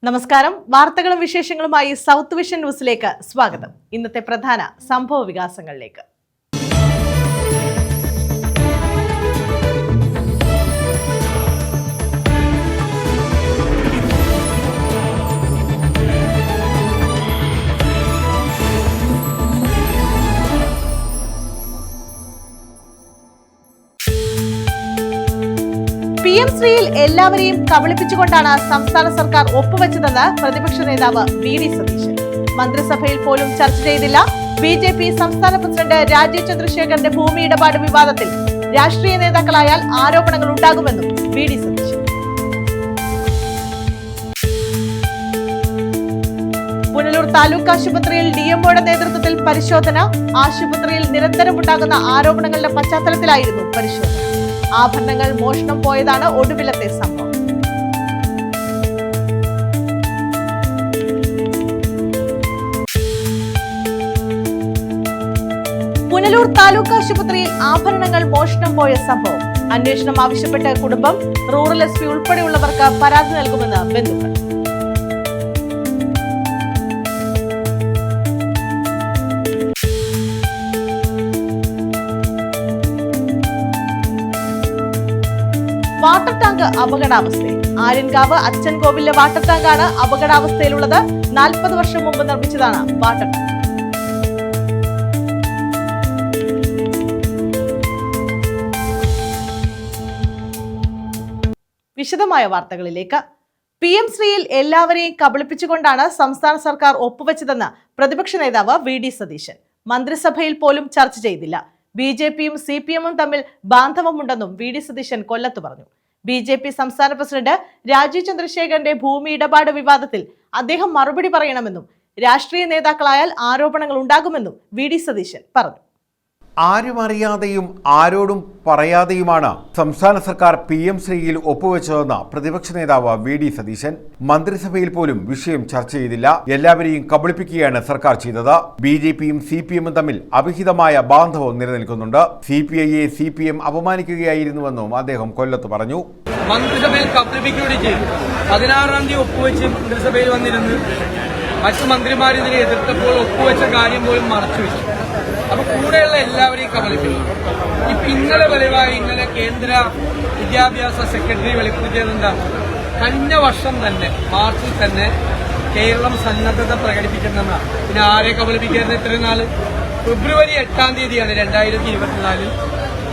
നമസ്കാരം. വാർത്തകളും വിശേഷങ്ങളുമായി സൗത്ത് വിഷൻ ന്യൂസിലേക്ക് സ്വാഗതം. ഇന്നത്തെ പ്രധാന സംഭവ വികാസങ്ങളിലേക്ക്. PM ശ്രീയിൽ എല്ലാവരെയും കബളിപ്പിച്ചുകൊണ്ടാണ് സംസ്ഥാന സർക്കാർ ഒപ്പുവെച്ചതെന്ന് പ്രതിപക്ഷ നേതാവ് VD സതീശൻ. മന്ത്രിസഭയിൽ പോലും ചർച്ച ചെയ്തില്ല. BJP സംസ്ഥാന പ്രസിഡന്റ് രാജീവ് ചന്ദ്രശേഖരന്റെ ഭൂമി ഇടപാട് വിവാദത്തിൽ രാഷ്ട്രീയ നേതാക്കളായാൽ ആരോപണങ്ങൾ ഉണ്ടാകുമെന്നും VD സതീശൻ. പുനലൂർ താലൂക്ക് ആശുപത്രിയിൽ DMOയുടെ നേതൃത്വത്തിൽ പരിശോധന. ആശുപത്രിയിൽ നിരന്തരം ഉണ്ടാകുന്ന ആരോപണങ്ങളുടെ പശ്ചാത്തലത്തിലായിരുന്നു പരിശോധന. ആഭരണങ്ങൾ മോഷണം പോയതാണ് ഒടുവിലത്തെ സംഭവം. പുനലൂർ താലൂക്ക് ആശുപത്രിയിൽ ആഭരണങ്ങൾ മോഷണം പോയ സംഭവം. അന്വേഷണം ആവശ്യപ്പെട്ട് കുടുംബം. റൂറൽ SP ഉൾപ്പെടെയുള്ളവർക്ക് പരാതി നൽകുമെന്ന് ബന്ധുക്കൾ. വാട്ടർ ടാങ്ക് അപകടാവസ്ഥയിൽ. ആര്യൻകാവ് അച്ഛൻകോവിലെ വാട്ടർ ടാങ്കാണ് അപകടാവസ്ഥയിലുള്ളത്. 40 വർഷം മുമ്പ് നിർമ്മിച്ചതാണ് വാട്ടർ ടാങ്ക്. വിശദമായ വാർത്തകളിലേക്ക്. PM ശ്രീയിൽ എല്ലാവരെയും കബളിപ്പിച്ചുകൊണ്ടാണ് സംസ്ഥാന സർക്കാർ ഒപ്പുവെച്ചതെന്ന് പ്രതിപക്ഷ നേതാവ് VD സതീശൻ. മന്ത്രിസഭയിൽ പോലും ചർച്ച ചെയ്തില്ല. BJPയും CPMും തമ്മിൽ ബാന്ധവമുണ്ടെന്നും VD സതീശൻ കൊല്ലത്ത് പറഞ്ഞു. BJP സംസ്ഥാന പ്രസിഡന്റ് രാജീവ് ചന്ദ്രശേഖരന്റെ ഭൂമി ഇടപാട് വിവാദത്തിൽ അദ്ദേഹം മറുപടി പറയണമെന്നും രാഷ്ട്രീയ നേതാക്കളായാൽ ആരോപണങ്ങൾ ഉണ്ടാകുമെന്നും VD സതീശൻ പറഞ്ഞു. ആരും അറിയാതെയും ആരോടും പറയാതെയുമാണ് സംസ്ഥാന സർക്കാർ PM ശ്രീയിൽ ഒപ്പുവെച്ചതെന്ന് പ്രതിപക്ഷ നേതാവ് VD സതീശൻ. മന്ത്രിസഭയിൽ പോലും വിഷയം ചർച്ച ചെയ്തില്ല. എല്ലാവരെയും കബളിപ്പിക്കുകയാണ് സർക്കാർ ചെയ്തത്. BJPയും CPMും തമ്മിൽ അവിഹിതമായ ബാന്ധവം നിലനിൽക്കുന്നുണ്ട്. CPIയെ CPM അപമാനിക്കുകയായിരുന്നുവെന്നും അദ്ദേഹം കൊല്ലത്ത് പറഞ്ഞു. മന്ത്രിസഭയിൽ കബളിപ്പിക്കുകയും ചെയ്തു. 16-ാം തീയതി ഒപ്പുവെച്ച് മന്ത്രിസഭയിൽ വന്നിരുന്ന് മറ്റു മന്ത്രിമാർ ഇതിനെ എതിർത്തപ്പോൾ ഒപ്പുവെച്ച കാര്യം പോലും മറച്ചുവെച്ചു. അപ്പൊ കൂടെയുള്ള എല്ലാവരെയും കബളിപ്പിക്കും. ഇപ്പൊ ഇന്നലെ കേന്ദ്ര വിദ്യാഭ്യാസ സെക്രട്ടറി വെളിപ്പെടുത്തിയതെന്താണ്? കഴിഞ്ഞ വർഷം തന്നെ മാർച്ചിൽ തന്നെ കേരളം സന്നദ്ധത പ്രകടിപ്പിക്കുന്നതാണ്. പിന്നെ ആരെ കബളിപ്പിക്കായിരുന്നു ഇത്രയും നാള്? ഫെബ്രുവരി 8-ാം തീയതിയാണ് 2024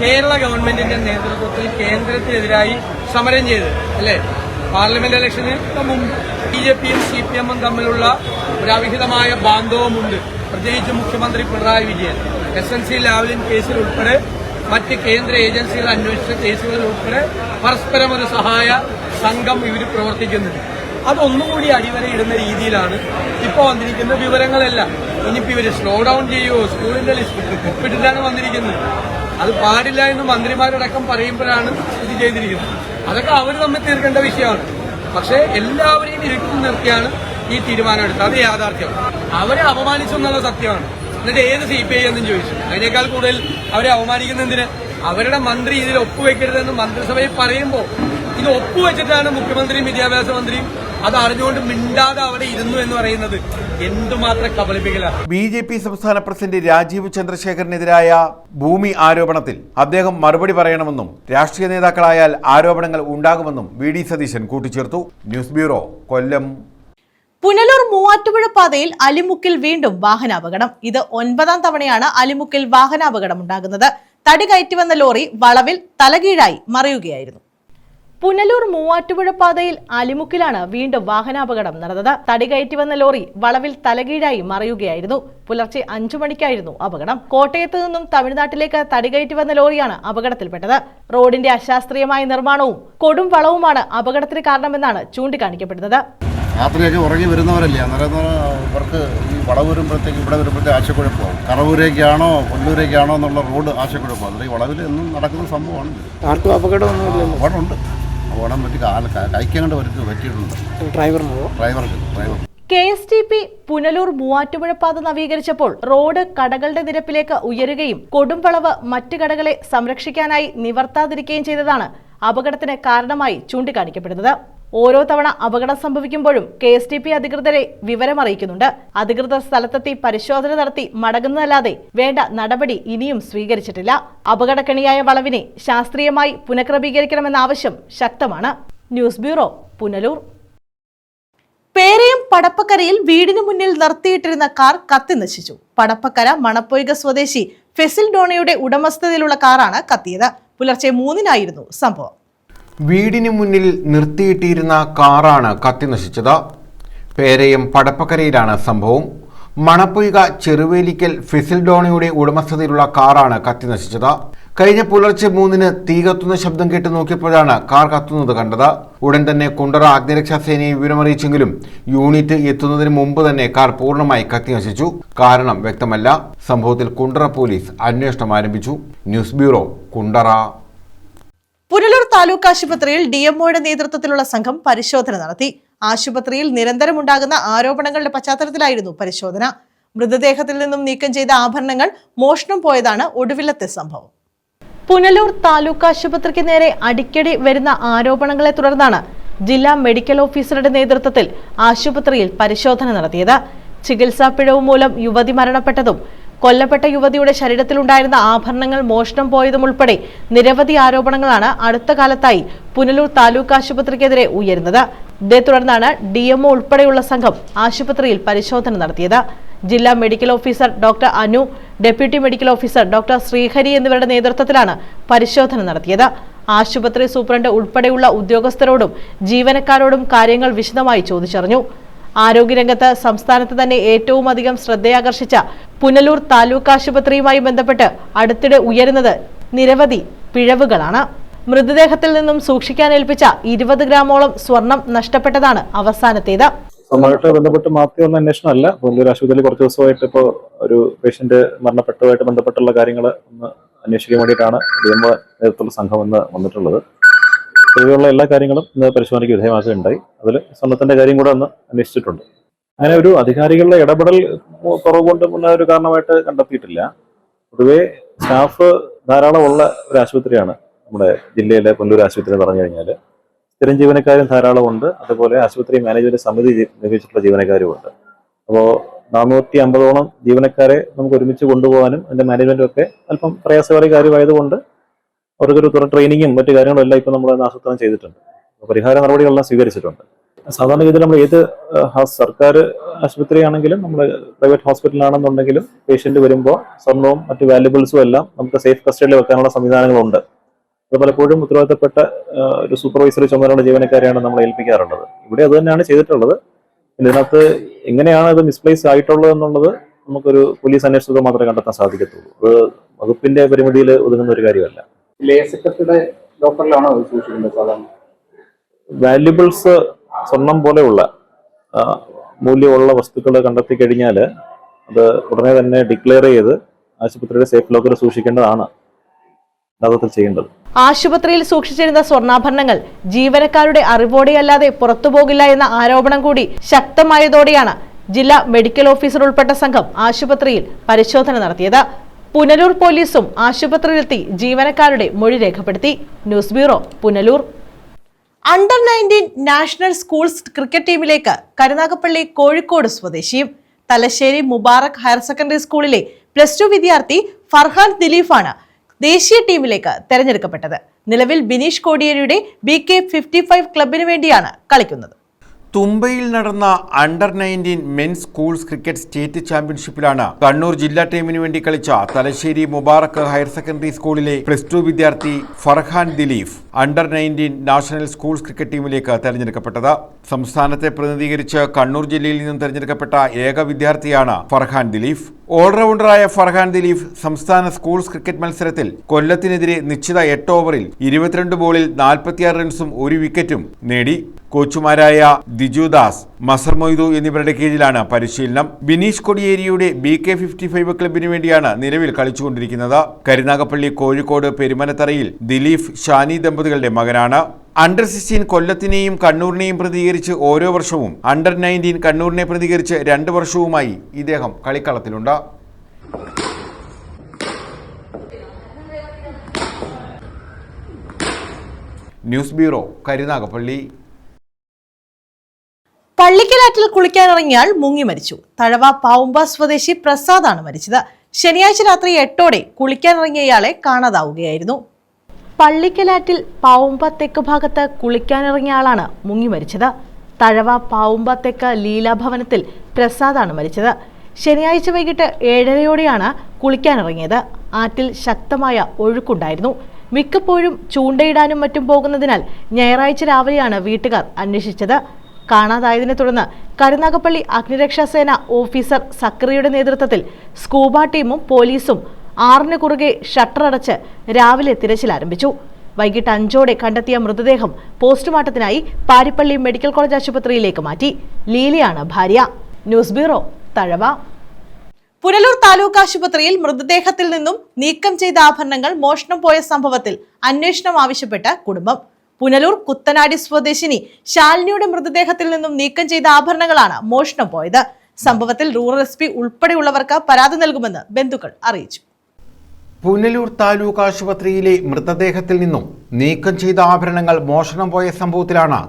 കേരള ഗവൺമെന്റിന്റെ നേതൃത്വത്തിൽ കേന്ദ്രത്തിനെതിരായി സമരം ചെയ്തത് അല്ലേ? പാർലമെന്റ് ഇലക്ഷന് മുമ്പ് BJPയും CPMും തമ്മിലുള്ള ഒരു അവിഹിതമായ ബാന്ധവമുണ്ട്. പ്രത്യേകിച്ച് മുഖ്യമന്ത്രി പിണറായി വിജയൻ SNC ലാവ്ലിൻ കേസിൽ ഉൾപ്പെടെ മറ്റ് കേന്ദ്ര ഏജൻസികൾ അന്വേഷിച്ച കേസുകളിൽ ഉൾപ്പെടെ പരസ്പരം ഒരു സഹായ സംഘം ഇവർ പ്രവർത്തിക്കുന്നുണ്ട്. അതൊന്നുകൂടി അടിവരയിടുന്ന രീതിയിലാണ് ഇപ്പോൾ വന്നിരിക്കുന്ന വിവരങ്ങളെല്ലാം. ഇനിയിപ്പോൾ ഇവർ സ്ലോ ഡൗൺ ചെയ്യുമോ? സ്കൂളിന്റെ ലിസ്റ്റ് ഒപ്പിട്ടിട്ടാണ് വന്നിരിക്കുന്നത്. അത് പാടില്ല എന്ന് മന്ത്രിമാരടക്കം പറയുമ്പോഴാണ് ഇത് ചെയ്തിരിക്കുന്നത്. അതൊക്കെ അവർ തമ്മിൽ തീർക്കേണ്ട വിഷയമാണ്. പക്ഷേ എല്ലാവരെയും ഇരുട്ടി നിർത്തിയാണ് ഈ തീരുമാനം എടുത്തത്. അത് യാഥാർത്ഥ്യമാണ്. അവരെ അപമാനിച്ചു എന്നുള്ള സത്യമാണ്. എന്നിട്ട് ഏത് CPI എന്നും ചോദിച്ചു. അതിനേക്കാൾ കൂടുതൽ അവരെ അപമാനിക്കുന്നതിന് അവരുടെ മന്ത്രി ഇതിൽ ഒപ്പുവെക്കരുതെന്ന് മന്ത്രിസഭയിൽ പറയുമ്പോൾ ഇത് ഒപ്പുവെച്ചിട്ടാണ് മുഖ്യമന്ത്രിയും വിദ്യാഭ്യാസ മന്ത്രിയും അത് അറിഞ്ഞുകൊണ്ട് മിണ്ടാതെ അവിടെ ഇരുന്നു എന്ന് പറയുന്നത് എന്തുമാത്രം കബളിപ്പിക്കലാണ്. BJP സംസ്ഥാന പ്രസിഡന്റ് രാജീവ് ചന്ദ്രശേഖരനെതിരായ ഭൂമി ആരോപണത്തിൽ അദ്ദേഹം മറുപടി പറയണമെന്നും രാഷ്ട്രീയ നേതാക്കളായാൽ ആരോപണങ്ങൾ ഉണ്ടാകുമെന്നും VD സതീശൻ കൂട്ടിച്ചേർത്തു. ന്യൂസ് ബ്യൂറോ, കൊല്ലം. പുനലൂർ മൂവാറ്റുപുഴ പാതയിൽ അലിമുക്കിൽ വീണ്ടും വാഹനാപകടം. ഇത് 9-ാം തവണയാണ് അലിമുക്കിൽ വാഹനാപകടം ഉണ്ടാകുന്നത്. തടി കയറ്റി വന്ന ലോറി വളവിൽ തലകീഴായി മറിയുകയായിരുന്നു. പുനലൂർ മൂവാറ്റുപുഴ പാതയിൽ അലിമുക്കിലാണ് വീണ്ടും വാഹനാപകടം നടന്നത്. തടി കയറ്റി വന്ന ലോറി വളവിൽ തലകീഴായി മറിയുകയായിരുന്നു. പുലർച്ചെ 5 മണിക്കായിരുന്നു അപകടം. കോട്ടയത്ത് നിന്നും തമിഴ്നാട്ടിലേക്ക് തടി കയറ്റി വന്ന ലോറിയാണ് അപകടത്തിൽപ്പെട്ടത്. റോഡിന്റെ അശാസ്ത്രീയമായ നിർമ്മാണവും കൊടും വളവുമാണ് അപകടത്തിന് കാരണമെന്നാണ് ചൂണ്ടിക്കാണിക്കപ്പെടുന്നത്. യാത്രയൊക്കെ ഉറങ്ങി വരുന്നവരല്ലേ, അന്നേരം ഇവർക്ക് ഈ വളവ് വരുമ്പോഴത്തേക്ക് ഇവിടെ വരുമ്പോഴത്തേക്ക് ആശയക്കുഴപ്പമാവും. കറവൂരേക്കാണോ കൊല്ലൂരേക്കാണോ എന്നുള്ള റോഡ് ആശയക്കുഴപ്പമാണ്. അതായത് ഈ വളവിൽ എന്നും നടക്കുന്ന സംഭവമാണ്. ആർക്കും അപകടമൊന്നുമില്ല. അപകടമുണ്ട്. അപകടം പറ്റി കൈക്കങ്ങണ്ട് പറ്റിയിട്ടുണ്ട് ഡ്രൈവർക്ക്. KSTP പുനലൂർ മൂവാറ്റുപുഴ പാത നവീകരിച്ചപ്പോൾ റോഡ് കടകളുടെ നിരപ്പിലേക്ക് ഉയരുകയും കൊടുംവളവ് മറ്റ് കടകളെ സംരക്ഷിക്കാനായി നിവർത്താതിരിക്കുകയും ചെയ്തതാണ് അപകടത്തിന് കാരണമായി ചൂണ്ടിക്കാണിക്കപ്പെടുന്നത്. ഓരോ തവണ അപകടം സംഭവിക്കുമ്പോഴും KSTP അധികൃതരെ വിവരമറിയിക്കുന്നുണ്ട്. അധികൃതർ സ്ഥലത്തെത്തി പരിശോധന നടത്തി മടങ്ങുന്നതല്ലാതെ വേണ്ട നടപടി ഇനിയും സ്വീകരിച്ചിട്ടില്ല. അപകടക്കണിയായ വളവിനെ ശാസ്ത്രീയമായി പുനഃക്രമീകരിക്കണമെന്ന ആവശ്യം ശക്തമാണ്. News bureau, Punalur. പേരയം പടപ്പക്കരയിൽ വീടിനു മുന്നിൽ നിർത്തിയിട്ടിരുന്ന കാർ കത്തിനശിച്ചു. പടപ്പക്കര മണപ്പൊയ്ക സ്വദേശി ഫെസിൽ ഡോണയുടെ ഉടമസ്ഥതയിലുള്ള കാറാണ് കത്തിയത്. പുലർച്ചെ 3-നായിരുന്നു സംഭവം. വീടിന് മുന്നിൽ നിർത്തിയിട്ടിരുന്ന കാറാണ് കത്തിനശിച്ചത്. പേരയം പടപ്പക്കരയിലാണ് സംഭവം. മണപ്പൊയ്ക ചെറുവേലിക്കൽ ഫെസിൽ ഡോണയുടെ ഉടമസ്ഥതയിലുള്ള കാറാണ് കത്തിനശിച്ചത്. കഴിഞ്ഞ പുലർച്ചെ 3-ന് തീ കത്തുന്ന ശബ്ദം കേട്ട് നോക്കിയപ്പോഴാണ് കാർ കത്തുന്നത് കണ്ടത്. ഉടൻ തന്നെ കുണ്ടറ അഗ്നിരക്ഷാ സേനയെ വിവരമറിയിച്ചെങ്കിലും യൂണിറ്റ് എത്തുന്നതിന് മുമ്പ് തന്നെ കാർ പൂർണ്ണമായി കത്തിനശിച്ചു. കാരണം വ്യക്തമല്ല. സംഭവത്തിൽ കുണ്ടറ പോലീസ് അന്വേഷണം ആരംഭിച്ചു. News bureau, Kundara. പുനലൂർ താലൂക്ക് ആശുപത്രിയിൽ DMOയുടെ നേതൃത്വത്തിലുള്ള സംഘം പരിശോധന നടത്തി. ആശുപത്രിയിൽ നിരന്തരമുണ്ടാകുന്ന ആരോപണങ്ങളുടെ പശ്ചാത്തലത്തിലായിരുന്നു പരിശോധന. മൃതദേഹത്തിൽ നിന്നും നീക്കം ചെയ്ത ആഭരണങ്ങൾ മോഷണം പോയതാണ് ഒടുവിലത്തെ സംഭവം. പുനലൂർ താലൂക്ക് ആശുപത്രിക്ക് നേരെ അടിക്കടി വരുന്ന ആരോപണങ്ങളെ തുടർന്നാണ് ജില്ലാ മെഡിക്കൽ ഓഫീസറുടെ നേതൃത്വത്തിൽ ആശുപത്രിയിൽ പരിശോധന നടത്തിയത്. ചികിത്സാ പിഴവ് മൂലം യുവതി മരണപ്പെട്ടതും കൊല്ലപ്പെട്ട യുവതിയുടെ ശരീരത്തിലുണ്ടായിരുന്ന ആഭരണങ്ങൾ മോഷണം പോയതും ഉൾപ്പെടെ നിരവധി ആരോപണങ്ങളാണ് അടുത്ത കാലത്തായി പുനലൂർ താലൂക്ക് ആശുപത്രിക്കെതിരെ ഉയരുന്നത്. ഇതേ തുടർന്നാണ് DMO ഉൾപ്പെടെയുള്ള സംഘം ആശുപത്രിയിൽ പരിശോധന നടത്തിയത്. ജില്ലാ medical officer doctor Anu, deputy medical officer doctor Sreehari എന്നിവരുടെ നേതൃത്വത്തിലാണ് പരിശോധന നടത്തിയത്. ആശുപത്രി സൂപ്രണ്ട് ഉൾപ്പെടെയുള്ള ഉദ്യോഗസ്ഥരോടും ജീവനക്കാരോടും കാര്യങ്ങൾ വിശദമായി ചോദിച്ചറിഞ്ഞു. ആരോഗ്യരംഗത്ത് സംസ്ഥാനത്ത് തന്നെ ഏറ്റവും അധികം ശ്രദ്ധയാകർഷിച്ച പുനലൂർ താലൂക്ക് ആശുപത്രിയുമായി ബന്ധപ്പെട്ട് അടുത്തിടെ ഉയരുന്നത് നിരവധി പിഴവുകളാണ്. മൃതദേഹത്തിൽ നിന്നും സൂക്ഷിക്കാൻ ഏൽപ്പിച്ച 20 ഗ്രാമോളം സ്വർണം നഷ്ടപ്പെട്ടതാണ് അവസാനത്തേത്. അതുമായിട്ട് ബന്ധപ്പെട്ട് മാത്രമുള്ള അന്വേഷണമല്ല. പുനലൂർ ആശുപത്രിയിൽ കുറച്ച് ദിവസമായിട്ട് ഇപ്പോൾ ഒരു പേഷ്യന്റ് മരണപ്പെട്ടതുമായിട്ട് ബന്ധപ്പെട്ടുള്ള കാര്യങ്ങൾ ഒന്ന് അന്വേഷിക്കാൻ വേണ്ടിയിട്ടാണ് DMO നേതൃത്വത്തിലുള്ള സംഘം ഇന്ന് വന്നിട്ടുള്ളത്. പൊതുവെയുള്ള എല്ലാ കാര്യങ്ങളും ഇന്ന് പരിശോധനയ്ക്ക് വിധേയമാക്കുകയുണ്ടായി. അതിൽ സ്വർണ്ണത്തിന്റെ കാര്യം കൂടെ ഒന്ന് അന്വേഷിച്ചിട്ടുണ്ട്. അങ്ങനെ ഒരു അധികാരികളുടെ ഇടപെടൽ കുറവ് കൊണ്ട് മുന്നേ ഒരു കാരണമായിട്ട് കണ്ടെത്തിയിട്ടില്ല. പൊതുവെ സ്റ്റാഫ് ധാരാളം ഉള്ള ഒരു ആശുപത്രിയാണ് നമ്മുടെ ജില്ലയിലെ പുനലൂർ ആശുപത്രി എന്ന് പറഞ്ഞു കഴിഞ്ഞാൽ. സ്ഥിരം ജീവനക്കാരും ധാരാളമുണ്ട്. അതുപോലെ ആശുപത്രി മാനേജ്മെന്റ് സമിതി നിയോഗിച്ചിട്ടുള്ള ജീവനക്കാരുമുണ്ട്. അപ്പോൾ 450ഓളം ജീവനക്കാരെ നമുക്ക് ഒരുമിച്ച് കൊണ്ടുപോകാനും അതിന്റെ മാനേജ്മെന്റും ഒക്കെ അല്പം പ്രയാസകരമായ കാര്യമായതുകൊണ്ട് അവർക്കൊരു ട്രെയിനിങ്ങും മറ്റു കാര്യങ്ങളും എല്ലാം ഇപ്പോൾ നമ്മൾ ആസൂത്രണം ചെയ്തിട്ടുണ്ട്. പരിഹാര നടപടികളെല്ലാം സ്വീകരിച്ചിട്ടുണ്ട്. സാധാരണ രീതിയിൽ നമ്മൾ ഏത് സർക്കാർ ആശുപത്രിയാണെങ്കിലും നമ്മൾ പ്രൈവറ്റ് ഹോസ്പിറ്റലാണെന്നുണ്ടെങ്കിലും പേഷ്യന്റ് വരുമ്പോൾ സ്വർണവും മറ്റു വാല്യുബിൾസും എല്ലാം നമുക്ക് സേഫ് കസ്റ്റഡിയിൽ വെക്കാനുള്ള സംവിധാനങ്ങളുണ്ട്. അത് പലപ്പോഴും ഉത്തരവാദിത്തപ്പെട്ട ഒരു സൂപ്പർവൈസറി ചുമതലയുള്ള ജീവനക്കാരെയാണ് നമ്മൾ ഏൽപ്പിക്കാറുള്ളത്. ഇവിടെ അത് തന്നെയാണ് ചെയ്തിട്ടുള്ളത്. ഇതിനകത്ത് എങ്ങനെയാണ് ഇത് മിസ്പ്ലേസ് ആയിട്ടുള്ളത് എന്നുള്ളത് നമുക്കൊരു പോലീസ് അന്വേഷണത്തിൽ മാത്രമേ കണ്ടെത്താൻ സാധിക്കത്തുള്ളൂ. അത് വകുപ്പിന്റെ പരിമിതിയിൽ ഒതുങ്ങുന്ന ഒരു കാര്യമല്ല. വാല്യുബിൾസ്, സ്വർണം പോലെയുള്ള മൂല്യമുള്ള വസ്തുക്കൾ കണ്ടെത്തി കഴിഞ്ഞാൽ അത് ഉടനെ തന്നെ ഡിക്ലെയർ ചെയ്ത് ആശുപത്രിയുടെ സേഫ് ലോക്കറിൽ സൂക്ഷിക്കേണ്ടതാണ് യഥാർത്ഥത്തിൽ ചെയ്യേണ്ടത്. ആശുപത്രിയിൽ സൂക്ഷിച്ചിരുന്ന സ്വർണ്ണാഭരണങ്ങൾ ജീവനക്കാരുടെ അറിവോടെയല്ലാതെ പുറത്തുപോകില്ല എന്ന ആരോപണം കൂടി ശക്തമായതോടെയാണ് ജില്ലാ മെഡിക്കൽ ഓഫീസർ ഉൾപ്പെട്ട സംഘം ആശുപത്രിയിൽ പരിശോധന നടത്തിയത്. പുനലൂർ പോലീസും ആശുപത്രിയിലെത്തി ജീവനക്കാരുടെ മൊഴി രേഖപ്പെടുത്തി. News bureau, Punalur. Under 19 national schools cricket ടീമിലേക്ക് കരുനാഗപ്പള്ളി കോഴിക്കോട് സ്വദേശിയും തലശ്ശേരി മുബാറക് ഹയർ സെക്കൻഡറി സ്കൂളിലെ +2 വിദ്യാർത്ഥി ഫർഹാൻ ദിലീഫാണ് ദേശീയ ടീമിലേക്ക് തെരഞ്ഞെടുക്കപ്പെട്ടത്. നിലവിൽ ബിനീഷ് കോടിയേരിയുടെ BK55 ക്ലബിന് വേണ്ടിയാണ് കളിക്കുന്നത്. തുമ്പയിൽ നടന്ന under 19 men's schools cricket state ചാമ്പ്യൻഷിപ്പിലാണ് കണ്ണൂർ ജില്ലാ ടീമിന് വേണ്ടി കളിച്ച തലശ്ശേരി മുബാറക് ഹയർ സെക്കൻഡറി സ്കൂളിലെ +2 വിദ്യാർത്ഥി Farhan Dileef under 19 national schools cricket ടീമിലേക്ക് തെരഞ്ഞെടുക്കപ്പെട്ടത്. സംസ്ഥാനത്തെ പ്രതിനിധീകരിച്ച് കണ്ണൂർ ജില്ലയിൽ നിന്നും തെരഞ്ഞെടുക്കപ്പെട്ട ഏക വിദ്യാർത്ഥിയാണ് ഫർഹാൻ ദിലീഫ്. ഓൾറൗണ്ടറായ ഫർഹാൻ ദിലീഫ് സംസ്ഥാന സ്കൂൾസ് ക്രിക്കറ്റ് മത്സരത്തിൽ കൊല്ലത്തിനെതിരെ നിശ്ചിത 8 ഓവറിൽ 22 ബോളിൽ 46 റൺസും 1 വിക്കറ്റും നേടി. കോച്ചുമാരായ ദിജുദാസ്, മസർ മൊയ്തു എന്നിവരുടെ കീഴിലാണ് പരിശീലനം. ബിനീഷ് കൊടിയേരിയുടെ BK55 ക്ലബിന് വേണ്ടിയാണ് നിലവിൽ കളിച്ചുകൊണ്ടിരിക്കുന്നത്. കരുനാഗപ്പള്ളി കോഴിക്കോട് പെരുമനത്തറയിൽ ദിലീഫ് ഷാനി ദമ്പതികളുടെ മകനാണ്. അണ്ടർ 16 കൊല്ലത്തിനെയും കണ്ണൂരിനെയും പ്രതികരിച്ച് ഓരോ വർഷവും അണ്ടർ 19 കണ്ണൂരിനെ പ്രതികരിച്ച് 2 വർഷവുമായി ഇദ്ദേഹം കളിക്കളത്തിലുണ്ട്. News bureau, Karunagappally. കുട്ടനാട്ടിൽ കുളിക്കാനിറങ്ങിയാൽ മുങ്ങി മരിച്ചു. തഴവ പാവുമ്പ സ്വദേശി പ്രസാദാണ് മരിച്ചത്. ശനിയാഴ്ച രാത്രി 8ഓടെ കുളിക്കാനിറങ്ങിയ ഇയാളെ കാണാതാവുകയായിരുന്നു. പള്ളിക്കലാറ്റിൽ പാവുമ്പ തെക്ക് ഭാഗത്ത് കുളിക്കാനിറങ്ങിയ ആളാണ് മുങ്ങി മരിച്ചത്. തഴവ പാവുമ്പ തെക്ക് ലീലാഭവനത്തിൽ പ്രസാദാണ് മരിച്ചത്. ശനിയാഴ്ച വൈകിട്ട് 7:30യോടെയാണ് കുളിക്കാനിറങ്ങിയത്. ആറ്റിൽ ശക്തമായ ഒഴുക്കുണ്ടായിരുന്നു. മിക്കപ്പോഴും ചൂണ്ടയിടാനും മറ്റും പോകുന്നതിനാൽ ഞായറാഴ്ച രാവിലെയാണ് വീട്ടുകാർ അന്വേഷിച്ചത്. കാണാതായതിനെ തുടർന്ന് കരുനാഗപ്പള്ളി അഗ്നിരക്ഷാസേന ഓഫീസർ സക്രിയുടെ നേതൃത്വത്തിൽ സ്കൂബ ടീമും പോലീസും 6-ന് കുറുകെ ഷട്ടർ അടച്ച് രാവിലെ തിരച്ചിൽ ആരംഭിച്ചു. വൈകിട്ട് 5ഓടെ കണ്ടെത്തിയ മൃതദേഹം പോസ്റ്റ്മോർട്ടത്തിനായി പാരിപ്പള്ളി മെഡിക്കൽ കോളേജ് ആശുപത്രിയിലേക്ക് മാറ്റി. ലീലയാണ് ഭാര്യ. News bureau, Thazhava. പുനലൂർ താലൂക്ക് ആശുപത്രിയിൽ മൃതദേഹത്തിൽ നിന്നും നീക്കം ചെയ്ത ആഭരണങ്ങൾ മോഷണം പോയ സംഭവത്തിൽ അന്വേഷണം ആവശ്യപ്പെട്ട് കുടുംബം. പുനലൂർ കുത്തനാടി സ്വദേശിനി ശാലിനിയുടെ മൃതദേഹത്തിൽ നിന്നും നീക്കം ചെയ്ത ആഭരണങ്ങളാണ് മോഷണം പോയത്. സംഭവത്തിൽ റൂറൽ SP ഉൾപ്പെടെയുള്ളവർക്ക് പരാതി നൽകുമെന്ന് ബന്ധുക്കൾ അറിയിച്ചു. പുനലൂർ താലൂക്ക് ആശുപത്രിയിലെ മൃതദേഹത്തിൽ നിന്നും നീക്കം ചെയ്ത ആഭരണങ്ങൾ മോഷണം പോയ സംഭവത്തിലാണ്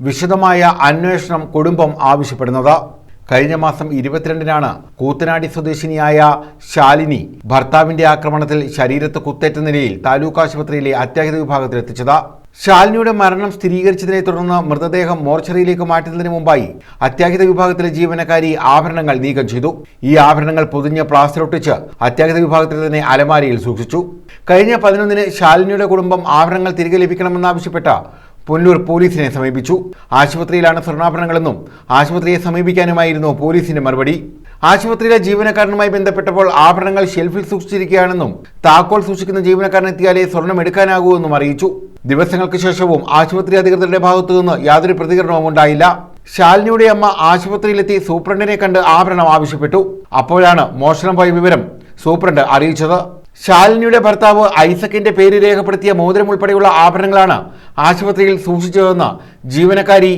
വിശദമായ അന്വേഷണം കുടുംബം ആവശ്യപ്പെടുന്നത്. കഴിഞ്ഞ മാസം 22-നാണ് കൂത്തനാടി സ്വദേശിനിയായ ശാലിനി ഭർത്താവിന്റെ ആക്രമണത്തിൽ ശരീരത്ത് കുത്തേറ്റ നിലയിൽ താലൂക്ക് ആശുപത്രിയിലെ അത്യാഹിത വിഭാഗത്തിൽ എത്തിച്ചത്. ശാലിനിയുടെ മരണം സ്ഥിരീകരിച്ചതിനെ തുടർന്ന് മൃതദേഹം മോർച്ചറിയിലേക്ക് മാറ്റുന്നതിന് മുമ്പായി അത്യാഹിത വിഭാഗത്തിലെ ജീവനക്കാരി ആഭരണങ്ങൾ നീക്കം ചെയ്തു. ഈ ആഭരണങ്ങൾ പൊതിഞ്ഞ് പ്ലാസ്റ്റർ ഒട്ടിച്ച് അത്യാഹിത വിഭാഗത്തിൽ തന്നെ അലമാരയിൽ സൂക്ഷിച്ചു. കഴിഞ്ഞ 11-ന് ശാലിനിയുടെ കുടുംബം ആഭരണങ്ങൾ തിരികെ ലഭിക്കണമെന്നാവശ്യപ്പെട്ട പുനലൂർ പോലീസിനെ സമീപിച്ചു. ആശുപത്രിയിലാണ് സ്വർണ്ണാഭരണങ്ങളെന്നും ആശുപത്രിയെ സമീപിക്കാനുമായിരുന്നു പോലീസിന്റെ മറുപടി. ആശുപത്രിയിലെ ജീവനക്കാരനുമായി ബന്ധപ്പെട്ടപ്പോൾ ആഭരണങ്ങൾ ഷെൽഫിൽ സൂക്ഷിച്ചിരിക്കുകയാണെന്നും താക്കോൽ സൂക്ഷിക്കുന്ന ജീവനക്കാരനെത്തിയാലേ സ്വർണം എടുക്കാനാകൂ എന്നും അറിയിച്ചു. ദിവസങ്ങൾക്ക് ശേഷവും ആശുപത്രി അധികൃതരുടെ ഭാഗത്തുനിന്ന് യാതൊരു പ്രതികരണവും ഉണ്ടായില്ല. ശാലിനിയുടെ അമ്മ ആശുപത്രിയിലെത്തി സൂപ്രണ്ടിനെ കണ്ട് ആഭരണം ആവശ്യപ്പെട്ടു. അപ്പോഴാണ് മോഷണം പോയ വിവരം സൂപ്രണ്ട് അറിയിച്ചത്. ശാലിനിയുടെ ഭർത്താവ് ഐസക്കിന്റെ പേര് രേഖപ്പെടുത്തിയ മോതിരം ഉൾപ്പെടെയുള്ള ആഭരണങ്ങളാണ് ആശുപത്രിയിൽ സൂക്ഷിച്ചതെന്ന് ജീവനക്കാരി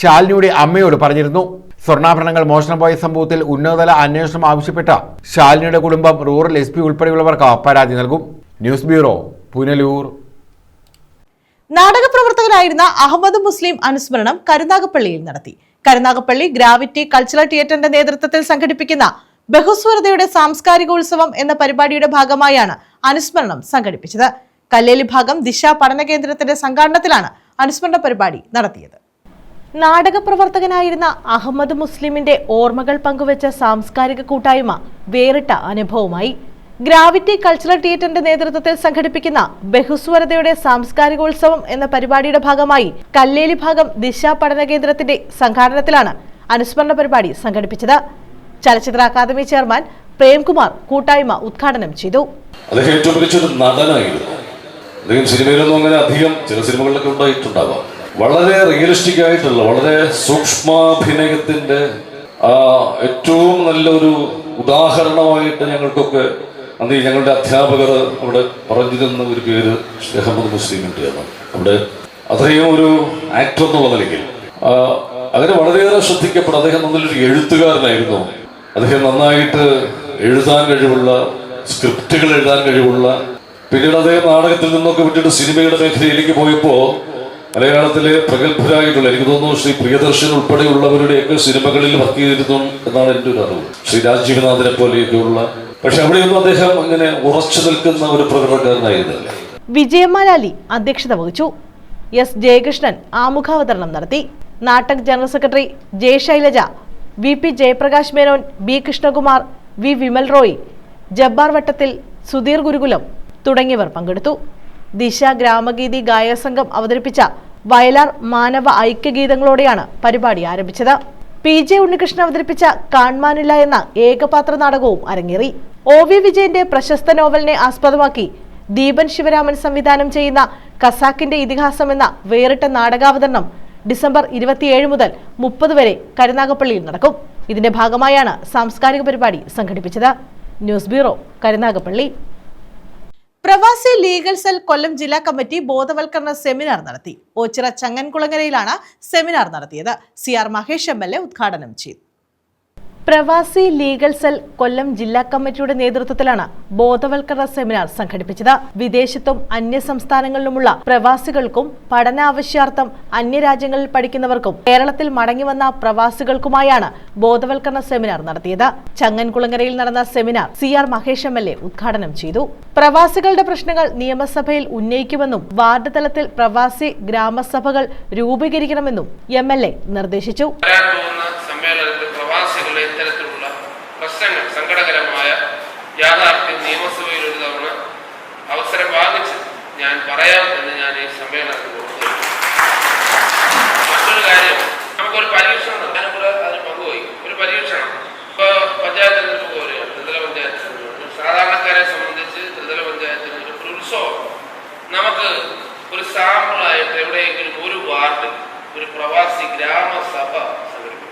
ശാലിനിയുടെ അമ്മയോട് പറഞ്ഞിരുന്നു. സ്വർണ്ണാഭരണങ്ങൾ മോഷണം പോയ സംഭവത്തിൽ ഉന്നതതല അന്വേഷണം ആവശ്യപ്പെട്ട ശാലിനിയുടെ കുടുംബം റൂറൽ SP ഉൾപ്പെടെയുള്ളവർക്ക് പരാതി നൽകും. News bureau, Punalur. നാടകപ്രവർത്തകനായിരുന്ന അഹമ്മദ് മുസ്ലിം അനുസ്മരണം കരുനാഗപ്പള്ളിയിൽ നടത്തി. കരുനാഗപ്പള്ളി ഗ്രാവിറ്റി കൾച്ചറൽ തിയേറ്ററിന്റെ നേതൃത്വത്തിൽ സംഘടിപ്പിക്കുന്ന ബഹുസ്വരതയുടെ സാംസ്കാരികോത്സവം എന്ന പരിപാടിയുടെ ഭാഗമായാണ് അനുസ്മരണം സംഘടിപ്പിച്ചത്. കല്ലേലി ഭാഗം ദിശ പഠന കേന്ദ്രത്തിന്റെ സംഘാടനത്തിലാണ് അനുസ്മരണ പരിപാടി നടത്തിയത്. നാടകപ്രവർത്തകനായിരുന്ന അഹമ്മദ് മുസ്ലിമിന്റെ ഓർമ്മകൾ പങ്കുവച്ച സാംസ്കാരിക കൂട്ടായ്മ വേറിട്ട അനുഭവമായി. ഗ്രാവിറ്റി കൾച്ചറൽ തിയേറ്ററിന്റെ നേതൃത്വത്തിൽ സംഘടിപ്പിക്കുന്ന ബഹുസ്വരതയുടെ സാംസ്കാരികോത്സവം എന്ന പരിപാടിയുടെ ഭാഗമായി കല്ലേലി ഭാഗം ദിശ പഠന കേന്ദ്രത്തിന്റെ സംഘാടനത്തിലാണ് അനുസ്മരണ പരിപാടി സംഘടിപ്പിച്ചത്. ചലച്ചിത്ര അക്കാദമി ചെയർമാൻ പ്രേംകുമാർ കൂട്ടായ്മ ഉദ്ഘാടനം ചെയ്തു. അദ്ദേഹം ഏറ്റവും മികച്ചൊരു നടനായിരുന്നു. അദ്ദേഹം സിനിമയിലൊന്നും അങ്ങനെ അധികം ചില സിനിമകളിലൊക്കെ ഉണ്ടായിട്ടുണ്ടാവാം. വളരെ റിയലിസ്റ്റിക് ആയിട്ടുള്ള വളരെ സൂക്ഷ്മാഭിനയത്തിന്റെ ഏറ്റവും നല്ലൊരു ഉദാഹരണമായിട്ട് ഞങ്ങൾക്കൊക്കെ അന്ന് ഞങ്ങളുടെ അധ്യാപകർ അവിടെ പറഞ്ഞിരുന്ന ഒരു പേര് അഹമ്മദ് മുസ്ലിമിന്റെ ആണ്. അവിടെ അത്രയും ഒരു ആക്ടർ എന്നുള്ള നിലയ്ക്ക് അങ്ങനെ വളരെയേറെ ശ്രദ്ധിക്കപ്പെടും. അദ്ദേഹം നല്ലൊരു എഴുത്തുകാരനായിരുന്നു. അദ്ദേഹം നന്നായിട്ട് എഴുതാൻ കഴിവുള്ള, സ്ക്രിപ്റ്റുകൾ എഴുതാൻ കഴിവുള്ള. പിന്നീട് അദ്ദേഹം നാടകത്തിൽ നിന്നൊക്കെ വിട്ടിട്ട് സിനിമയുടെ മേഖലയിലേക്ക് പോയപ്പോൾ മലയാളത്തിലെ പ്രഗത്ഭരായിട്ടുള്ള, എനിക്ക് തോന്നുന്നു ശ്രീ പ്രിയദർശൻ ഉൾപ്പെടെയുള്ളവരുടെയൊക്കെ സിനിമകളിൽ വർക്ക് ചെയ്തിരുന്നു എന്നാണ് എൻ്റെ ഒരു അറിവ്. ശ്രീ രാജീവനാഥനെ പോലെയൊക്കെയുള്ള. പക്ഷെ അവിടെയൊന്നും അദ്ദേഹം അങ്ങനെ ഉറച്ചു നിൽക്കുന്ന ഒരു പ്രകടനക്കാരനായിരുന്നില്ല. വിജയമാലാലി അധ്യക്ഷത വഹിച്ചു. S ജയകൃഷ്ണൻ ആമുഖാവതരണം നടത്തി. Natak general secretary J Shailaja, VP Jayaprakash Menon, B Krishnakumar, V Vimal Roy, Jabbar Vattathil, Sudheer ഗുരുകുലം തുടങ്ങിയവർ പങ്കെടുത്തു. ദിശ ഗ്രാമഗീതി ഗായകസംഘം അവതരിപ്പിച്ച വയലാർ മാനവ ഐക്യഗീതങ്ങളോടെയാണ് പരിപാടി ആരംഭിച്ചത്. PJ ഉണ്ണികൃഷ്ണൻ അവതരിപ്പിച്ച കാൺമാനില്ല എന്ന ഏകപാത്ര നാടകവും അരങ്ങേറി. OV വിജയന്റെ പ്രശസ്ത നോവലിനെ ആസ്പദമാക്കി ദീപൻ ശിവരാമൻ സംവിധാനം ചെയ്യുന്ന ഖസാക്കിന്റെ ഇതിഹാസം എന്ന വേറിട്ട നാടകാവതരണം ഡിസംബർ 27 മുതൽ 30 വരെ കരുനാഗപ്പള്ളിയിൽ നടക്കും. ഇതിന്റെ ഭാഗമായാണ് സാംസ്കാരിക പരിപാടി സംഘടിപ്പിച്ചത്. News bureau, Karunagappally. പ്രവാസി ലീഗൽ സെൽ കൊല്ലം ജില്ലാ കമ്മിറ്റി ബോധവൽക്കരണ സെമിനാർ നടത്തി. ഓച്ചിറ ചങ്ങൻകുളങ്ങരയിലാണ് സെമിനാർ നടത്തിയത്. CR മഹേഷ് MLA ഉദ്ഘാടനം ചെയ്തു. പ്രവാസി ലീഗൽ സെൽ കൊല്ലം ജില്ലാ കമ്മിറ്റിയുടെ നേതൃത്വത്തിലാണ് ബോധവൽക്കരണ സെമിനാർ സംഘടിപ്പിച്ചത്. വിദേശത്തും അന്യ സംസ്ഥാനങ്ങളിലുമുള്ള പ്രവാസികൾക്കും പഠനാവശ്യാർത്ഥം അന്യരാജ്യങ്ങളിൽ പഠിക്കുന്നവർക്കും കേരളത്തിൽ മടങ്ങിവന്ന പ്രവാസികൾക്കുമായാണ് ബോധവൽക്കരണ സെമിനാർ നടത്തിയത്. ചങ്ങൻകുളങ്ങരയിൽ നടന്ന സെമിനാർ CR മഹേഷ് MLA ഉദ്ഘാടനം ചെയ്തു. പ്രവാസികളുടെ പ്രശ്നങ്ങൾ നിയമസഭയിൽ ഉന്നയിക്കുമെന്നും വാർഡ് തലത്തിൽ പ്രവാസി ഗ്രാമസഭകൾ രൂപീകരിക്കണമെന്നും MLA നിർദ്ദേശിച്ചു. പ്രവാസികളുടെ ഇത്തരത്തിലുള്ള പ്രശ്നങ്ങൾ സങ്കടകരമായ യാഥാർത്ഥ്യം നിയമസഭയിൽ ഒരു തവണ അവസരം വാങ്ങിച്ച് ഞാൻ പറയാം എന്ന് ഞാൻ ഈ സമ്മേളനത്തിൽ കൊടുത്തു. മറ്റൊരു കാര്യം, നമുക്കൊരു പരീക്ഷണം ഞാനും കൂടെ അതിന് പങ്കുവഹിക്കും. ഒരു പരീക്ഷണം ഇപ്പോൾ പഞ്ചായത്ത് തെരഞ്ഞെടുപ്പ് പോലെയാണ്. ത്രിതല പഞ്ചായത്ത് സാധാരണക്കാരെ സംബന്ധിച്ച് ത്രിതല പഞ്ചായത്തിന് ഒരു ഉത്സവം. നമുക്ക് ഒരു സാമ്പിളായിട്ട് എവിടെയെങ്കിലും ഒരു വാർഡിൽ ഒരു പ്രവാസി ഗ്രാമസഭ സംഘടിപ്പിക്കും.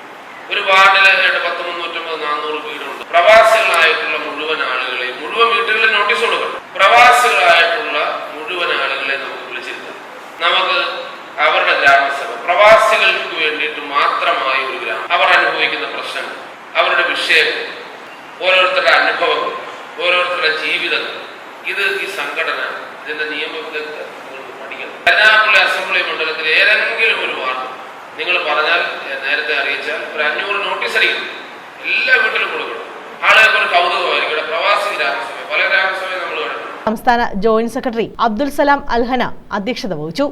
ഒരു വാർഡിൽ 350-400 വീടുണ്ട്. പ്രവാസികളായിട്ടുള്ള മുഴുവൻ ആളുകളെ, മുഴുവൻ വീട്ടുകളിൽ നോട്ടീസ് കൊടുക്കണം. പ്രവാസികളായിട്ടുള്ള മുഴുവൻ ആളുകളെ നമുക്ക് വിളിച്ചിരുത്താം. നമുക്ക് അവരുടെ ഗ്രാമസഭ, പ്രവാസികൾക്ക് വേണ്ടിയിട്ട് മാത്രമായി ഒരു ഗ്രാമം, അവർ അനുഭവിക്കുന്ന പ്രശ്നങ്ങൾ, അവരുടെ വിഷയങ്ങൾ, ഓരോരുത്തരുടെ അനുഭവങ്ങൾ, ഓരോരുത്തരുടെ ജീവിതങ്ങൾ, ഇത് ഈ സംഘടന ഇതിന്റെ നിയമവിദഗ്ധർ പഠിക്കണം. കരുനാഗപ്പള്ളി അസംബ്ലി മണ്ഡലത്തിൽ ഏതെങ്കിലും ഒരു വാർഡ് നിങ്ങൾ പറഞ്ഞാൽ, നേരത്തെ അറിയിച്ചാൽ ഒരു 500 നോട്ടീസ് അടിക്കണം. എല്ലാ വീട്ടിലും കൊടുക്കണം. ആളുകൾക്ക് ഒരു കൗതുകമായിരിക്കും. പ്രവാസി ഗ്രാമസഭ, പല ഗ്രാമസഭയും നമ്മൾ കണ്ടു. സംസ്ഥാന ജോയിന്റ് സെക്രട്ടറി അബ്ദുൽ സലാം അൽഹന അധ്യക്ഷത വഹിച്ചു.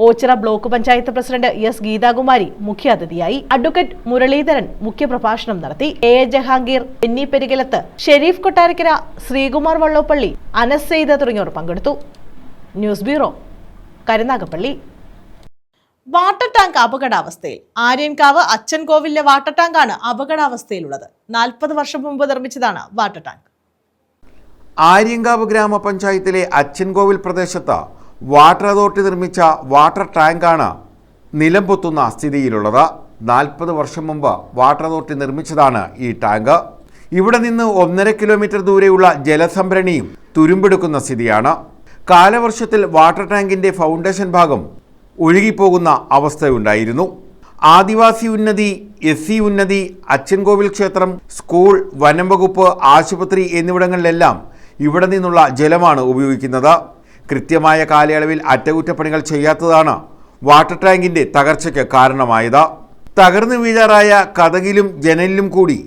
Ochira block panchayat president S Geethakumari മുഖ്യാതിഥിയായി. അഡ്വക്കേറ്റ് മുരളീധരൻ മുഖ്യപ്രഭാഷണം നടത്തി. A ജഹാംഗീർ, ബെന്നി പെരികലത്ത്, ഷെരീഫ് കൊട്ടാരക്കര, ശ്രീകുമാർ വള്ളോപ്പള്ളി, അനസ് സെയ്ദ് തുടങ്ങിയവർ പങ്കെടുത്തു. News bureau, Karunagappally. Water tank അപകടാവസ്ഥയിൽ. ആര്യൻകാവ് അച്ചൻകോവിലെ വാട്ടർ ടാങ്കാണ് അപകടാവസ്ഥയിലുള്ളത്. 40 വർഷം മുമ്പ് നിർമ്മിച്ചതാണ് വാട്ടർ ടാങ്ക്. ആര്യങ്കാവ് ഗ്രാമപഞ്ചായത്തിലെ അച്ചൻകോവിൽ പ്രദേശത്ത് വാട്ടർ അതോറിറ്റി നിർമ്മിച്ച വാട്ടർ ടാങ്കാണ് നിലംപൊത്തുന്ന സ്ഥിതിയിലുള്ളത്. 40 വർഷം മുമ്പ് വാട്ടർ അതോറിറ്റി നിർമ്മിച്ചതാണ് ഈ ടാങ്ക്. ഇവിടെ നിന്ന് 1.5 കിലോമീറ്റർ ദൂരെയുള്ള ജലസംഭരണിയും തുരുമ്പെടുക്കുന്ന സ്ഥിതിയാണ്. കാലവർഷത്തിൽ വാട്ടർ ടാങ്കിൻ്റെ ഫൗണ്ടേഷൻ ഭാഗം ഒഴുകിപ്പോകുന്ന അവസ്ഥയുണ്ടായിരുന്നു. ആദിവാസി ഉന്നതി, SC ഉന്നതി, അച്ചൻകോവിൽ ക്ഷേത്രം, സ്കൂൾ, വനം വകുപ്പ്, ആശുപത്രി എന്നിവിടങ്ങളിലെല്ലാം ഇവിടെ നിന്നുള്ള ജലമാണ് ഉപയോഗിക്കുന്നത്. കൃത്യമായ കാലയളവിൽ അറ്റകുറ്റപ്പണികൾ ചെയ്യാത്തതാണ് വാട്ടർ ടാങ്കിൻ്റെ തകർച്ചയ്ക്ക് കാരണമായത്. തകർന്നു വീഴാറായ കതകിലും ജനലിലും കൂടി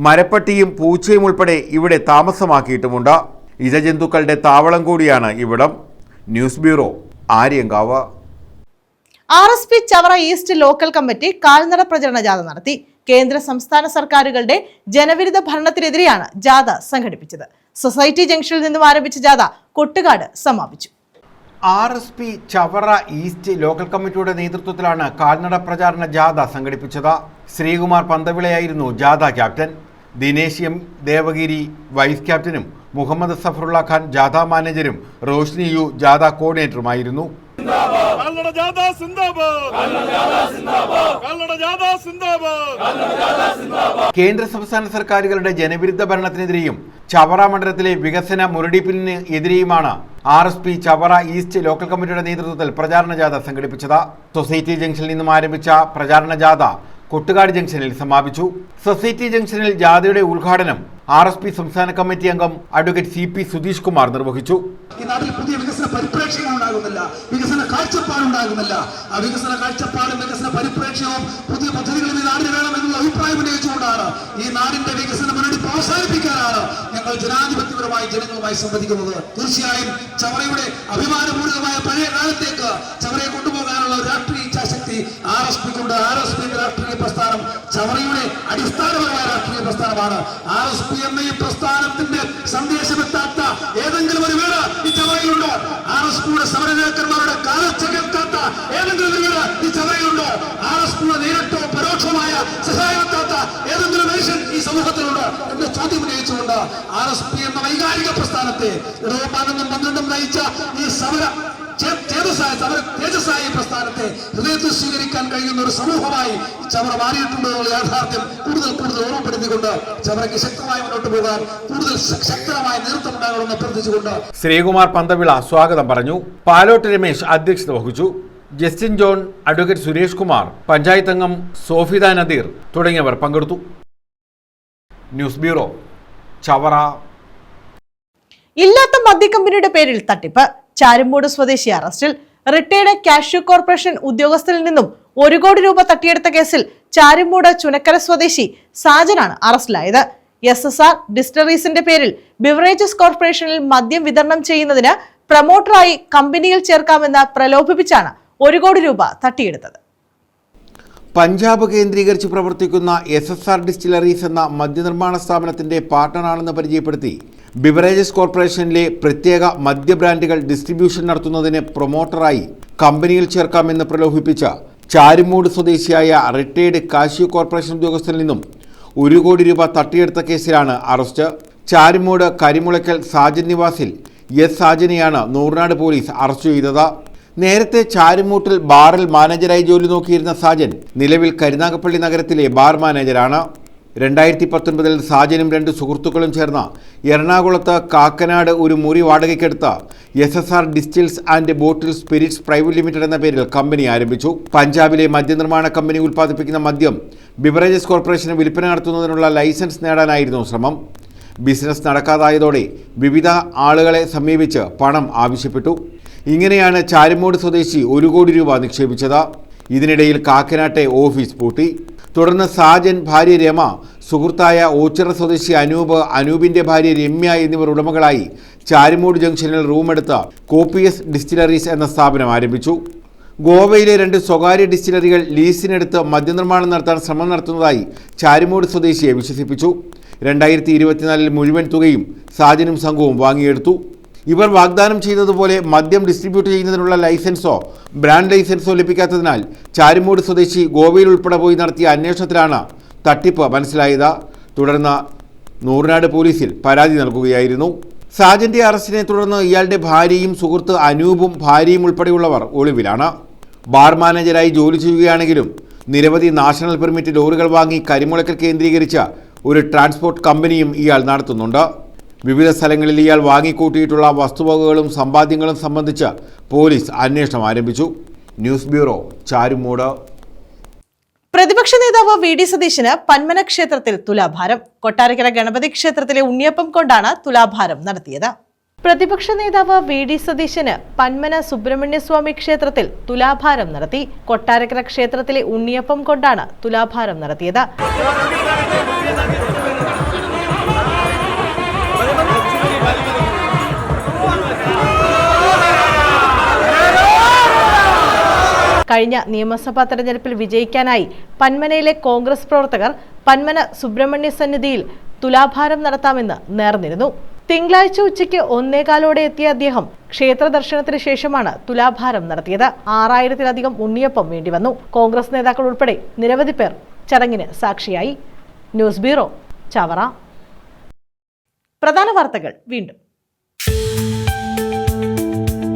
മരപ്പട്ടിയും പൂച്ചയും ഉൾപ്പെടെ ഇവിടെ താമസമാക്കിയിട്ടുമുണ്ട്. ഇഴജന്തുക്കളുടെ താവളം കൂടിയാണ് ഇവിടം. News bureau, Aryankavu. RSP Chavara east local committee കാൽനട പ്രചരണ ജാഥ നടത്തി. കേന്ദ്ര സംസ്ഥാന സർക്കാരുകളുടെ ജനവിരുദ്ധ ഭരണത്തിനെതിരെയാണ് ജാഥ സംഘടിപ്പിച്ചത്. സൊസൈറ്റി ജംഗ്ഷനിൽ നിന്നും ആരംഭിച്ച ജാഥ കൊട്ടുകാട് സമാപിച്ചു. RSP ചവറ ഈസ്റ്റ് ലോക്കൽ കമ്മിറ്റിയുടെ നേതൃത്വത്തിലാണ് കാൽനട പ്രചാരണ ജാഥ സംഘടിപ്പിച്ചത്. ശ്രീകുമാർ പന്തവിളയായിരുന്നു ജാഥ captain. Dinesh M Devagiri vice ക്യാപ്റ്റനും മുഹമ്മദ് സഫറുള്ള ഖാൻ ജാഥ മാനേജരും റോഷ്നി U ജാഥ കോർഡിനേറ്ററുമായിരുന്നു. കേന്ദ്ര സംസ്ഥാന സർക്കാരുകളുടെ ജനവിരുദ്ധ ഭരണത്തിനെതിരെയും ചവറ മണ്ഡലത്തിലെ വികസന മുരടിപ്പിന് എതിരെയുമാണ് RSP ചവറ ഈസ്റ്റ് ലോക്കൽ കമ്മിറ്റിയുടെ നേതൃത്വത്തിൽ പ്രചാരണ ജാഥ സംഘടിപ്പിച്ചത്. സൊസൈറ്റി ജംഗ്ഷനിൽ നിന്നും ആരംഭിച്ച പ്രചാരണ ജാഥ കൊട്ടുകാട് ജംഗ്ഷനിൽ സമാപിച്ചു. സൊസൈറ്റി ജംഗ്ഷനിൽ ജാഥയുടെ ഉദ്ഘാടനം RSP സംസ്ഥാന കമ്മിറ്റി അംഗം അഡ്വക്കേറ്റ് CP സുധീഷ് കുമാർ നിർവഹിച്ചു. ഈ നാട്ടിൽ പുതിയ വികസന പരിപ്രേക്ഷ്യങ്ങൾ ഉണ്ടാകുന്നില്ല, വികസന കാഴ്ചപ്പാടുണ്ടാകുന്നില്ല. ആ വികസന കാഴ്ചപ്പാടും വികസന പരിപ്രേക്ഷ്യവും പുതിയ പദ്ധതികളും ഈ നാടിന് വേണമെന്നുള്ള അഭിപ്രായം ഉന്നയിച്ചുകൊണ്ടാണ് ഈ നാടിന്റെ വികസന മുന്നണി പ്രോത്സാഹിപ്പിക്കാനാണ് ഞങ്ങൾ ജനാധിപത്യപരമായി ജനങ്ങളുമായി സംവദിക്കുന്നത്. തീർച്ചയായും ചവറയുടെ അഭിമാനപൂർവമായ പഴയ കാലത്തേക്ക് ചവറയെ കൊണ്ടുപോകാനുള്ള രാഷ്ട്രീയ ഇച്ഛാശക്തി RSPക്കുണ്ട്. RSPന്റെ രാഷ്ട്രീയ പ്രസ്ഥാനം ചവറയുടെ അടിസ്ഥാനപരമായ രാഷ്ട്രീയ പ്രസ്ഥാനമാണ്. RSP എന്ന ഈ പ്രസ്ഥാനത്തിന്റെ സന്ദേശമെത്താത്ത ഏതെങ്കിലും ഒരു വീട് ഈ ചവറയിലുണ്ടോ? RSPയുടെ സമരനേതാക്കന്മാരുടെ കാലച്ച കേൾക്കാത്ത ഏതെങ്കിലും ഒരു വീട് ഈ ചവറയിലുണ്ടോ? RSPയുടെ നേരിട്ടോ പരോക്ഷമായ സഹായമെത്താത്ത ഏതെങ്കിലും മനുഷ്യൻ ഈ സമൂഹത്തിലുണ്ടോ എന്ന ചോദ്യം ഉന്നയിച്ചുകൊണ്ട് RSP എന്ന വൈകാരിക പ്രസ്ഥാനത്തെ ഇടവും 12 നയിച്ച ഈ സമര തേജസ്സായ പ്രസ്ഥാനത്തെ ഹൃദയത്തിൽ സ്വീകരിക്കാൻ കഴിയുന്ന ഒരു സമൂഹമായി ചവറ മാറിയിട്ടുണ്ടോ എന്നുള്ള യാഥാർത്ഥ്യം കൂടുതൽ ഓർമ്മപ്പെടുത്തിക്കൊണ്ട് ചവറയ്ക്ക് ശക്തമായി മുന്നോട്ട് പോകാൻ കൂടുതൽ ശക്തമായ നേതൃത്വം ഉണ്ടാകണമെന്ന് അഭ്യർത്ഥിച്ചുകൊണ്ട് ശ്രീകുമാർ പന്തവിള സ്വാഗതം പറഞ്ഞു. പാലോട്ട് രമേശ് അധ്യക്ഷത വഹിച്ചു. Justin John, advocate Suresh Kumar, panchayat അംഗം സോഫിദ നദീർ തുടങ്ങിയവർ പങ്കെടുത്തു. News bureau, Chavara. ഇല്ലാത്ത മദ്യക്കമ്പനിയുടെ പേരിൽ തട്ടിപ്പ്. ചാരുമൂട് സ്വദേശി അറസ്റ്റിൽ. റിട്ടയർഡ് കാഷ്യൂ കോർപ്പറേഷൻ ഉദ്യോഗസ്ഥരിൽ നിന്നും 1 കോടി രൂപ തട്ടിയെടുത്ത കേസിൽ ചാരുമൂട് ചുനക്കര സ്വദേശി സാജനാണ് അറസ്റ്റിലായത്. SSR ഡിസ്റ്റിലറീസിന്റെ പേരിൽ ബിവറേജസ് കോർപ്പറേഷനിൽ മദ്യം വിതരണം ചെയ്യുന്നതിന് പ്രൊമോട്ടറായി കമ്പനിയിൽ ചേർക്കാമെന്ന് പ്രലോഭിപ്പിച്ചാണ് 1 കോടി രൂപ തട്ടിയെടുത്തത്. പഞ്ചാബ് കേന്ദ്രീകരിച്ച് പ്രവർത്തിക്കുന്ന SSR ഡിസ്റ്റിലറീസ് എന്ന മദ്യനിർമ്മാണ സ്ഥാപനത്തിന്റെ പാർട്ണറാണെന്ന് പരിചയപ്പെടുത്തി ബിവറേജസ് കോർപ്പറേഷനിലെ പ്രത്യേക മദ്യ ബ്രാൻഡുകൾ ഡിസ്ട്രിബ്യൂഷൻ നടത്തുന്നതിന് പ്രൊമോട്ടറായി കമ്പനിയിൽ ചേർക്കാമെന്ന് പ്രലോഭിപ്പിച്ച ചാരുമൂട് സ്വദേശിയായ റിട്ടയർഡ് കാഷ്യൂ കോർപ്പറേഷൻ ഉദ്യോഗസ്ഥരിൽ നിന്നും 1 കോടി രൂപ തട്ടിയെടുത്ത കേസിലാണ് അറസ്റ്റ്. ചാരുമൂട് കരിമുളയ്ക്കൽ സാജൻ നിവാസിൽ S സാജനെയാണ് നൂർനാട് പോലീസ് അറസ്റ്റ് ചെയ്തത്. നേരത്തെ ചാരുമൂട്ടിൽ ബാറിൽ മാനേജരായി ജോലി നോക്കിയിരുന്ന സാജൻ നിലവിൽ കരുനാഗപ്പള്ളി നഗരത്തിലെ ബാർ മാനേജരാണ്. 2019 സാജനും 2 സുഹൃത്തുക്കളും ചേർന്ന് എറണാകുളത്ത് കാക്കനാട് ഒരു മുറി വാടകയ്ക്കെടുത്ത SSR distills and bottle spirits private limited എന്ന പേരിൽ കമ്പനി ആരംഭിച്ചു. പഞ്ചാബിലെ മദ്യനിർമ്മാണ കമ്പനി ഉൽപ്പാദിപ്പിക്കുന്ന മദ്യം ബിവറേജസ് കോർപ്പറേഷന് വിൽപ്പന നടത്തുന്നതിനുള്ള ലൈസൻസ് നേടാനായിരുന്നു ശ്രമം. ബിസിനസ് നടക്കാതായതോടെ വിവിധ ആളുകളെ സമീപിച്ച് പണം ആവശ്യപ്പെട്ടു. ഇങ്ങനെയാണ് ചാരുമൂട് സ്വദേശി 1 കോടി രൂപ നിക്ഷേപിച്ചത്. ഇതിനിടയിൽ കാക്കനാട്ടെ ഓഫീസ് പൂട്ടി. തുടർന്ന് സാജൻ, ഭാര്യ രമ, സുഹൃത്തായ ഓച്ചിറ സ്വദേശി അനൂപ്, അനൂപിന്റെ ഭാര്യ രമ്യ എന്നിവർ ഉടമകളായി ചാരുമൂട് ജംഗ്ഷനിൽ റൂമെടുത്ത് കോപ്പിയസ് ഡിസ്റ്റിലറീസ് എന്ന സ്ഥാപനം ആരംഭിച്ചു. ഗോവയിലെ 2 സ്വകാര്യ ഡിസ്റ്റിലറികൾ ലീസിനെടുത്ത് മദ്യനിർമ്മാണം നടത്താൻ ശ്രമം നടത്തുന്നതായി ചാരുമൂട് സ്വദേശിയെ വിശ്വസിപ്പിച്ചു. 2024 മുഴുവൻ തുകയും സാജനും സംഘവും വാങ്ങിയെടുത്തു. ഇവർ വാഗ്ദാനം ചെയ്തതുപോലെ മദ്യം ഡിസ്ട്രിബ്യൂട്ട് ചെയ്യുന്നതിനുള്ള ലൈസൻസോ ബ്രാൻഡ് ലൈസൻസോ ലഭിക്കാത്തതിനാൽ ചാരുമൂട് സ്വദേശി ഗോവയിൽ ഉൾപ്പെടെ പോയി നടത്തിയ അന്വേഷണത്തിലാണ് തട്ടിപ്പ് മനസ്സിലായത്. തുടർന്ന് നൂർനാട് പോലീസിൽ പരാതി നൽകുകയായിരുന്നു. സാജന്റെ അറസ്റ്റിനെ തുടർന്ന് ഇയാളുടെ ഭാര്യയും സുഹൃത്ത് അനൂപും ഭാര്യയും ഉൾപ്പെടെയുള്ളവർ ഒളിവിലാണ്. ബാർ മാനേജരായി ജോലി ചെയ്യുകയാണെങ്കിലും നിരവധി നാഷണൽ പെർമിറ്റ് ലോറികൾ വാങ്ങി കരിമുളക്കൽ കേന്ദ്രീകരിച്ച ഒരു ട്രാൻസ്പോർട്ട് കമ്പനിയും ഇയാൾ നടത്തുന്നുണ്ട്. വിവിധ സ്ഥലങ്ങളിൽ ഇയാൾ വാങ്ങിക്കൂട്ടിയിട്ടുള്ള വസ്തുവകകളും സമ്പാദ്യങ്ങളും സംബന്ധിച്ച് പോലീസ് അന്വേഷണം ആരംഭിച്ചു. News bureau, Charummood. പ്രതിപക്ഷ നേതാവ് VD സതീശന് പന്മന ക്ഷേത്രത്തിൽ തുലാഭാരം. കൊട്ടാരക്കര ഗണപതി ക്ഷേത്രത്തിലെ ഉണ്ണിയപ്പം കൊണ്ടാണ് തുലാഭാരം നടത്തിയത്. പ്രതിപക്ഷ നേതാവ് VD സതീശന് പന്മന സുബ്രഹ്മണ്യസ്വാമി ക്ഷേത്രത്തിൽ തുലാഭാരം നടത്തി. കൊട്ടാരക്കര ക്ഷേത്രത്തിലെ ഉണ്ണിയപ്പം കൊണ്ടാണ് തുലാഭാരം നടത്തിയത്. കഴിഞ്ഞ നിയമസഭാ തെരഞ്ഞെടുപ്പിൽ വിജയിക്കാനായി പന്മനയിലെ കോൺഗ്രസ് പ്രവർത്തകർ പന്മന സുബ്രഹ്മണ്യ സന്നിധിയിൽ തുലാഭാരം നടത്താമെന്ന് നേർന്നിരുന്നു. തിങ്കളാഴ്ച ഉച്ചയ്ക്ക് 1:15 എത്തിയ അദ്ദേഹം ക്ഷേത്ര ദർശനത്തിന് ശേഷമാണ് തുലാഭാരം നടത്തിയത്. 6000-ലധികം ഉണ്ണിയപ്പം വേണ്ടിവന്നു. കോൺഗ്രസ് നേതാക്കൾ ഉൾപ്പെടെ നിരവധി പേർ ചടങ്ങിന് സാക്ഷിയായി. News bureau, Chavara. പ്രധാന വാർത്തകൾ വീണ്ടും.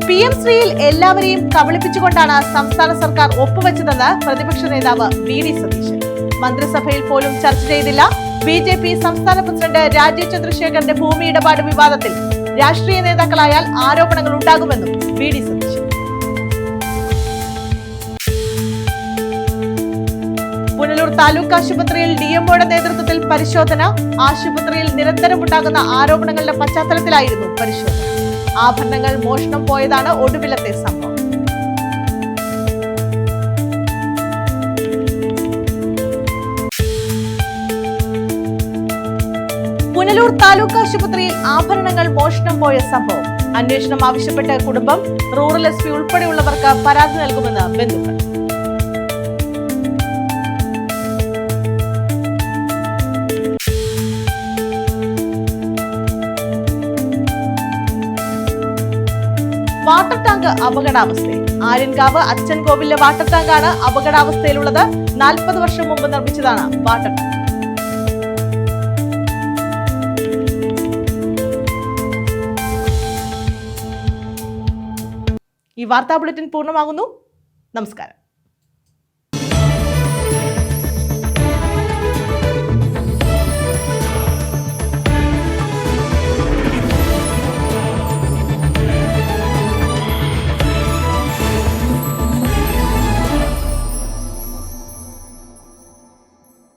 PM ശ്രീയിൽ എല്ലാവരെയും കബളിപ്പിച്ചുകൊണ്ടാണ് സംസ്ഥാന സർക്കാർ ഒപ്പുവെച്ചതെന്ന് പ്രതിപക്ഷ നേതാവ് VD സതീശൻ. മന്ത്രിസഭയിൽ പോലും ചർച്ച ചെയ്തില്ല. BJP സംസ്ഥാന പ്രസിഡന്റ് രാജീവ് ചന്ദ്രശേഖറിന്റെ ഭൂമി ഇടപാട് വിവാദത്തിൽ രാഷ്ട്രീയ നേതാക്കളായാൽ ആരോപണങ്ങൾ ഉണ്ടാകുമെന്നും VD സതീശൻ. പുനലൂർ താലൂക്ക് ആശുപത്രിയിൽ DMOയുടെ നേതൃത്വത്തിൽ പരിശോധന. ആശുപത്രിയിൽ നിരന്തരം ഉണ്ടാകുന്ന ആരോപണങ്ങളുടെ പശ്ചാത്തലത്തിലായിരുന്നു പരിശോധന. ആഭരണങ്ങൾ മോഷണം പോയതാണ് ഒടുവിലത്തെ സംഭവം. പുനലൂർ താലൂക്ക് ആശുപത്രിയിൽ ആഭരണങ്ങൾ മോഷണം പോയ സംഭവം. അന്വേഷണം ആവശ്യപ്പെട്ട് കുടുംബം റൂറൽ SP ഉൾപ്പെടെയുള്ളവർക്ക് പരാതി നൽകുമെന്ന് ബന്ധുക്കൾ. വാട്ടർ ടാങ്ക് അപകടാവസ്ഥയിൽ. ആര്യൻകാവ് അച്ഛൻകോവിലെ വാട്ടർ ടാങ്കാണ് അപകടാവസ്ഥയിലുള്ളത്. 40 വർഷം മുമ്പ് നിർമ്മിച്ചതാണ് വാട്ടർ ടാങ്ക്. ഈ വാർത്താ ബുള്ളറ്റിൻ പൂർണ്ണമാകുന്നു. നമസ്കാരം.